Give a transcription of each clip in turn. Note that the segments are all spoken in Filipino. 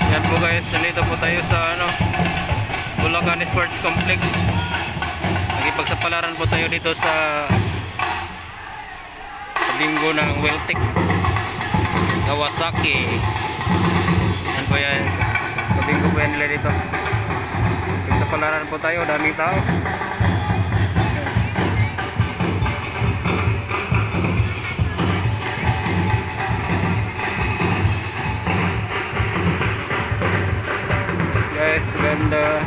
Yan po guys, nandito po tayo sa Bulacan Sports Complex. Nagipagsapalaran po tayo dito sa bingo ng Weltec Kawasaki. Yan po yan, bingo po yan nila dito. Nagipagsapalaran po tayo, daming tao. Guys, ganda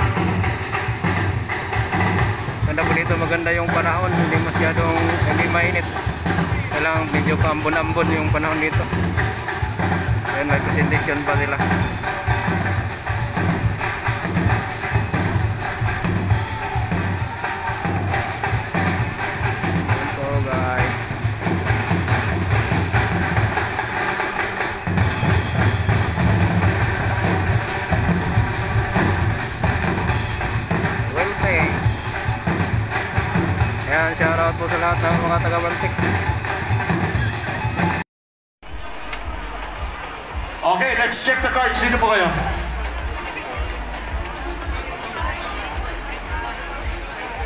po dito, maganda yung panahon, hindi mainit, kailangan medyo kaambon-ambon yung panahon dito. Ayan, may presentation pa sila. Ayan po guys, ayan, shoutout po sa lahat ng mga taga-Weltec. Okay, let's check the cards. Sino po kayo?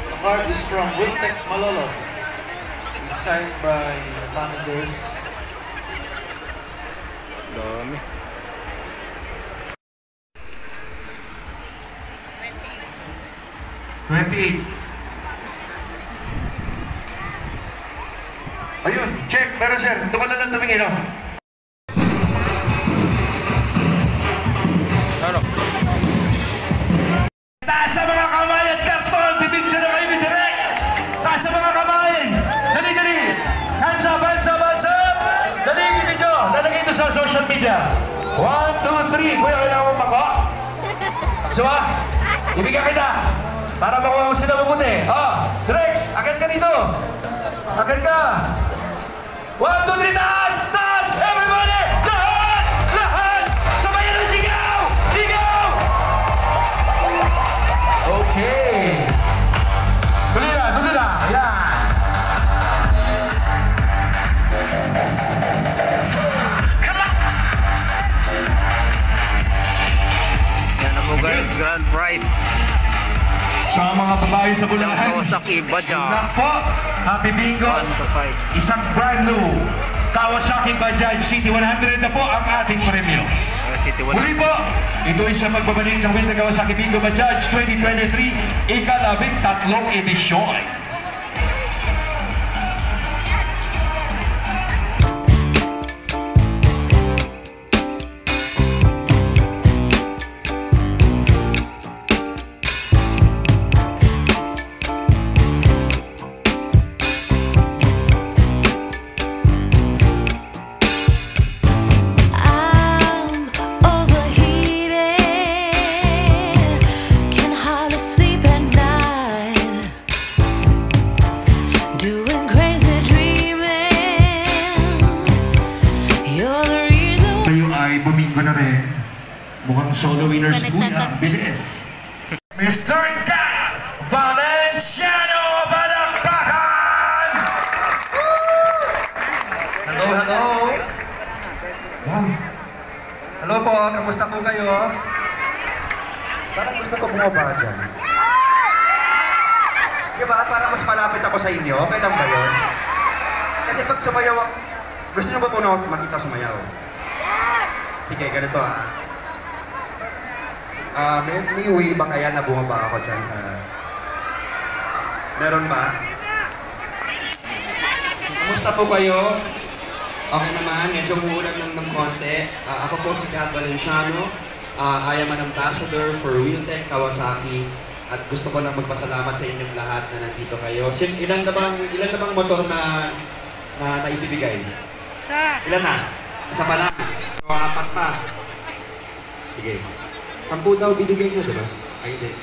The card is from Weltec Malolos. It's signed by managers. Dami. Ayun, check. Meron sir. Doon ka lang tumingin, no? Ano? Taas sa mga kamay at karton! Bibigyan na kayo direct! Taas sa mga kamay! Dali, dali! Hands up, hands up, hands up! Dali, video! Lalagay ito sa social media. 1, 2, 3. Kuya, kailangan mo mako? Gusto ba? Ibigyan kita! Para makuha mo sila mabuti. Oh, direct! Agad ka dito! Agad ka! 1, 2, 3, taas! Taas! Everybody! Lahat! Lahat! Sabayan ng sigaw! Sigaw! Okay! Tuloy na! Tuloy na! Yan! Yan na po guys, grand prize Sa mga babae sa sa Bulacan. Kawasaki Bajaj Nako! Happy Bingo! 1 to 5. Isang brand new Kawasaki Bajaj City 100 na po ang ating premyo. City 1. Muli po, ito ay sa magbabalik ng Weltec Kawasaki Bingo Bajaj 2023, ika-13 edisyon. Bumingo na rin. Mukhang solo winners po na. Bilis. Mr. Gab Valenciano Balakbakan! Hello, hello! Wow! Hello po, kamusta po kayo? Parang gusto ko bumaba dyan. Diba? Parang mas malapit ako sa inyo. Okay lang ba yun? Kasi pag sumayaw, gusto nyo ba po na makita sumayaw? Sige, ganito may way ba kaya na bumaba ako dyan sa... Meron ba? Kamusta po kayo? Okay naman, medyo muulan lang ng konti. Ako po si Gab Valenciano. I am an ambassador for Weltec Kawasaki. At gusto ko lang magpasalamat sa inyong lahat na nandito kayo. Ilan na bang motor na naibibigay? Ilan na? Isa pa lang. So, 4 pa. Sige. 10 daw binigay nyo, diba? Ay, hindi.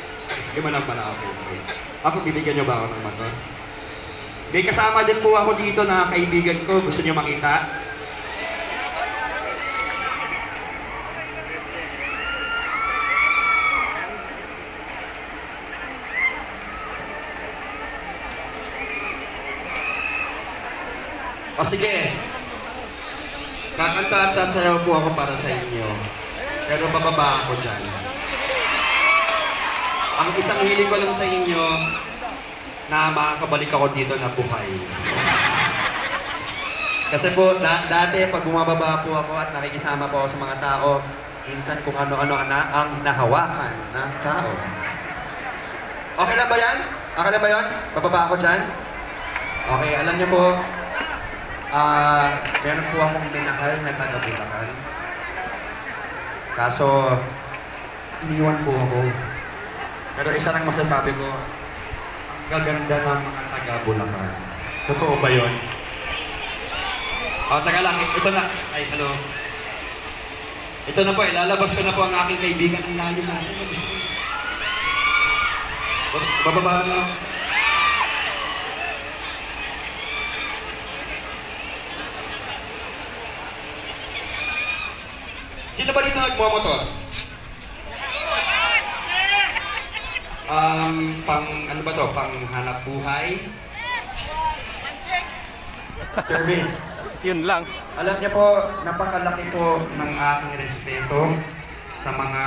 5 lang pala. Okay. Ako, bibigyan nyo ba ako ng motor? May kasama din po ako dito na kaibigan ko. Gusto nyo makita? O sige. Kakanta at sasayaw po ako para sa inyo. pero bababa ako dyan. Ang isang hiling ko lang sa inyo, na makakabalik ako dito na buhay. Kasi po, dati pag bumababa po ako at nakikisama po ako sa mga tao, minsan kung ano-ano ang hinahawakan ng tao. Okay lang ba yan? Okay lang ba yan? Bababa ako dyan? Okay, alam niyo po, meron po akong minahal na taga-Bulacan. Kaso, iniwan po ako. Pero isa lang masasabi ko, ang gaganda ng mga taga-Bulacan. Totoo ba yun? Taga lang, ito na. Ay, hello. Ito na po, ilalabas ko na po ang aking kaibigan. Ang layo natin. Bababa na. Sino ba dito nagmumotor? Ano ba to? Pang hanap buhay? Service. Yun lang. Alam niyo po, napakalaki po ng aking respeto sa mga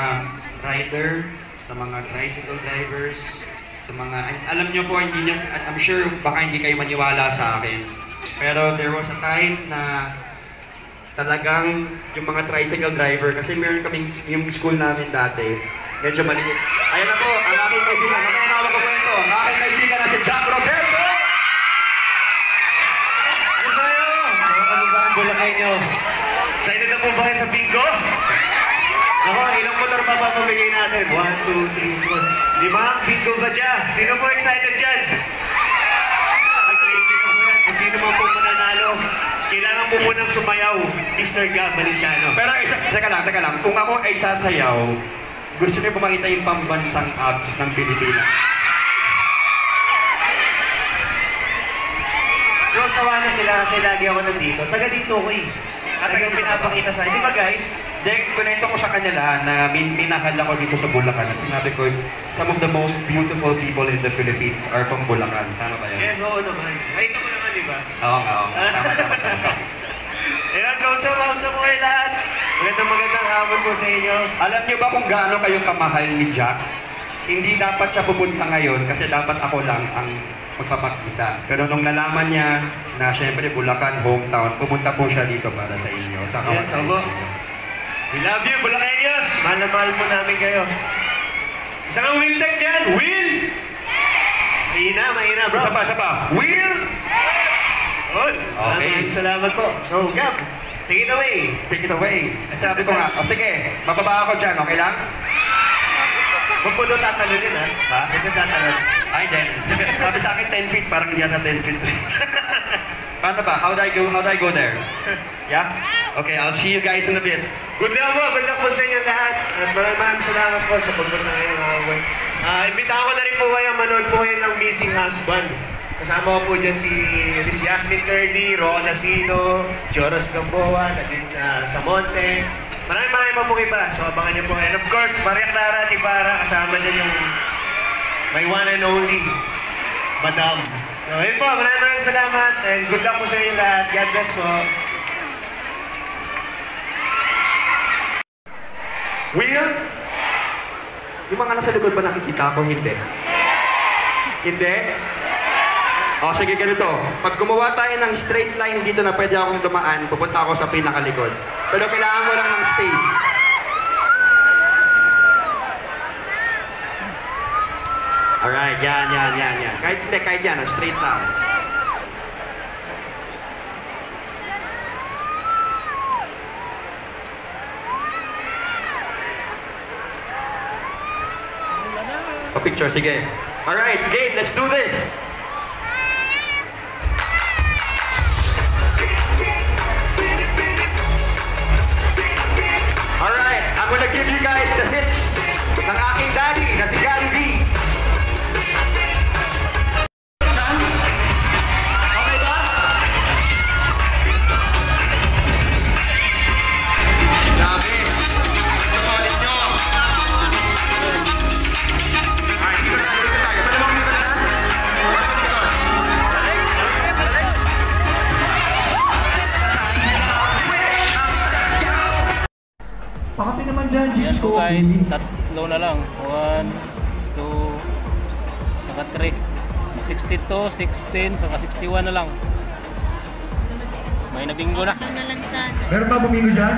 rider, sa mga tricycle drivers, sa mga... Alam niyo po, hindi niyo, I'm sure baka hindi kayo maniwala sa akin. Pero there was a time na talagang yung mga tricycle driver, kasi meron kaming yung school namin dati, medyo maliit. Ayan na po, ang aking kaibigan, nakanawag ko po ito, ang aking kaibigan na si Jack Roberto! Ano sa'yo? Ano ba ang Bulacan nyo? Excited na po ba kayo sa bingo? Ako, ilang motor pa ba pamigay natin? 1, 2, 3, 4. 5 bingo ba dyan? Sino po excited dyan? Kung sino man po mananalo, kailangan po munang sumayaw, Mr. Gab Valenciano. Pero teka lang, kung ako ay sasayaw, gusto niyo po makita yung pambansang abs ng Pilipinas. Bro, sawa na sila kasi lagi ako nandito. Taga dito ko eh. Tagang pinapakita sa di ba guys? Then, kunento ko sa kanila na minahal ako dito sa Bulacan at sinabi ko, some of the most beautiful people in the Philippines are from Bulacan. Tama ba yan? Yes, oo naman. Ay, ito mo naman, di ba? Oo nga, oo. Tama. Ayan, kausap mo kayo lahat. Magandang hapon po sa inyo. Alam niyo ba kung gaano kayo kamahal ni Jack? Hindi dapat siya pupunta ngayon kasi dapat ako lang ang magpapakita. Pero nung nalaman niya na syempre Bulacan, hometown, pumunta po siya dito para sa inyo. Yes, opo. We love you, Bulacaneños! Mahal na mahal po namin kayo. Isang ang Will Tech dyan! Will! Mahina, bro. Isa pa. Will! Good. Okay. Maraming salamat po. So, Gab, take it away. Take it away. Sabi ko nga, sige, mababa ako dyan, okay lang? Huwag po doon tatalon yun, ha? Ha? Huwag doon tatalon. Ay, then. Sabi sa akin 10 feet, parang hindi yata 10 feet. Paano ba? How do I go there? Yeah? Okay, I'll see you guys in a bit. Good luck po sa inyo lahat. At maraming salamat po sa pagpunta ngayong away. Imbitahan ko na rin po kayo, manood po kayo ng Missing Husband. Kasama ko po dyan si Miss Yasmin Curdy, Ron Asino, Joros Gamboa, Nadine Samonte. Maraming pa po iba. So abangan niyo po. And of course, Maria Clara at Ibarra, kasama dyan yung my one and only, Madam. So yun po, maraming salamat and good luck po sa inyo lahat. God bless po. Will? Yung mga nasa likod ba nakikita ko? Hindi. Hindi? O sige, ganito. Pag gumawa tayo ng straight line dito na pwede akong dumaan, pupunta ako sa pinakalikod. Pero kailangan mo lang ng space. Alright, yan. Kahit yan, straight lang. Picture, sige. Alright, game, let's do this! Alright, I'm gonna give you guys the hits ng aking daddy na si Gary V. Okay ba? Grabe. Solid nyo. Alright, dito tayo. Pwede mo dito na? Baka Kape naman dyan, Yan James po guys, Coffee. tatlo na lang. 1, 2, saka 3. 62, 16, saka 61 na lang. May nabingo na. Tatlo na lang sana. Meron ba bumingo dyan?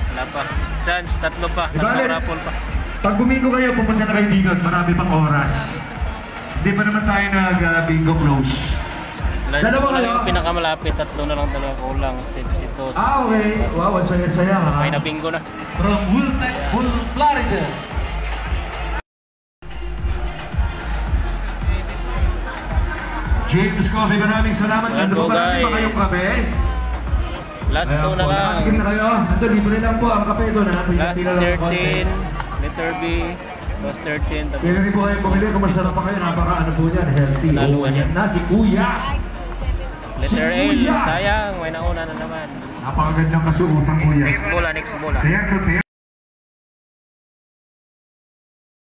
Wala pa. Chance, tatlo pa. Di ba, Tatlong Len? raffle pa. Pag bumingo kayo, pumunta na kayo dito at marami pang oras. Hindi pa naman tayo nag-bingo close. Dalawa Wala kayo? yung pinakamalapit. Tatlo na lang talaga kulang. 62, 60. Okay. Wow, ang saya-saya ha. May nabingo na. From Wiltec, Florida. James Coffee, maraming salamat. Ayan Ano po, po, marami pa guys. kayong kape? Last Ayan 2 na po, lang. nakatikim na kayo. Ito, libre lang po ang kape doon ha. Last Pila lang ang konti. 13. Letter B. Last 13. Tapos Kaya rin po kayong bumili kung masarap pa kayo. Napaka ano po yan, healthy. Naluan Oh, yan. na si Kuya. letter Si L. Kuya. Sayang. May nauna na naman. Napakagandang kasuotan, Kuya. Next bola, next bola. Kaya